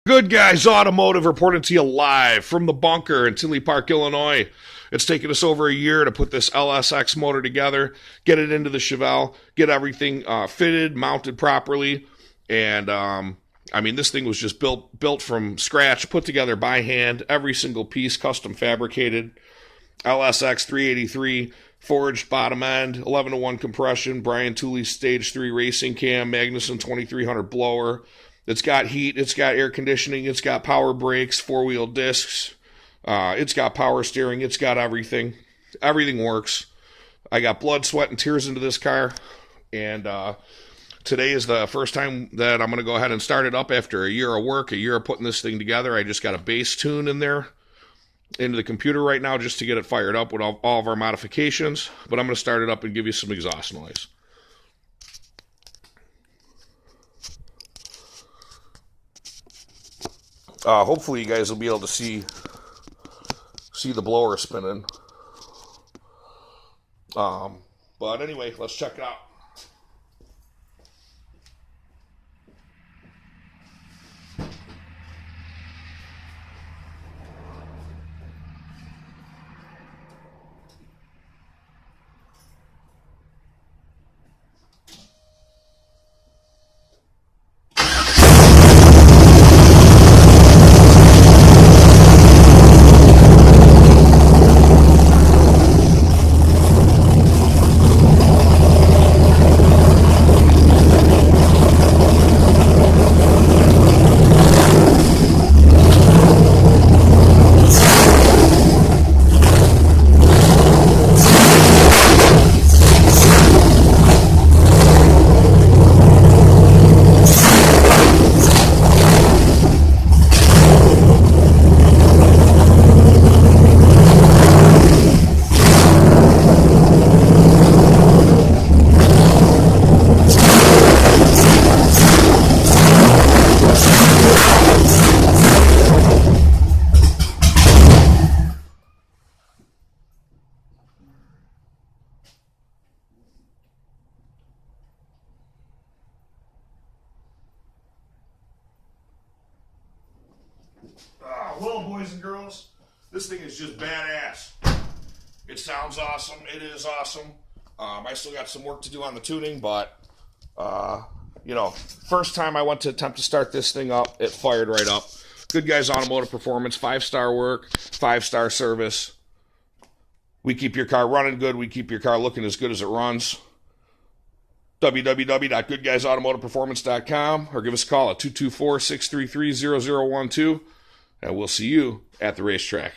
Good Guys Automotive reporting to you live from the bunker in Tinley Park, Illinois. It's taken us over a year to put this LSX motor together, get it into the Chevelle, get everything fitted, mounted properly, and this thing was just built from scratch, put together by hand, every single piece custom fabricated. LSX 383 forged bottom end, 11-to-1 compression, Brian Tooley Stage 3 racing cam, Magnuson 2300 blower. It's got heat, it's got air conditioning, it's got power brakes, four-wheel discs, it's got power steering, it's got everything. Everything works. I got blood, sweat, and tears into this car, and today is the first time that I'm going to go ahead and start it up after a year of work, a year of putting this thing together. I just got a bass tune in there into the computer right now just to get it fired up with all of our modifications, but I'm going to start it up and give you some exhaust noise. Hopefully you guys will be able to see the blower spinning. But anyway, let's check it out. Well, boys and girls, this thing is just badass. It sounds awesome. It is awesome. I still got some work to do on the tuning, but, first time I went to attempt to start this thing up, it fired right up. Good Guys Automotive Performance, 5-star work, 5-star service. We keep your car running good. We keep your car looking as good as it runs. www.goodguysautomotiveperformance.com or give us a call at 224-633-0012. And we'll see you at the racetrack.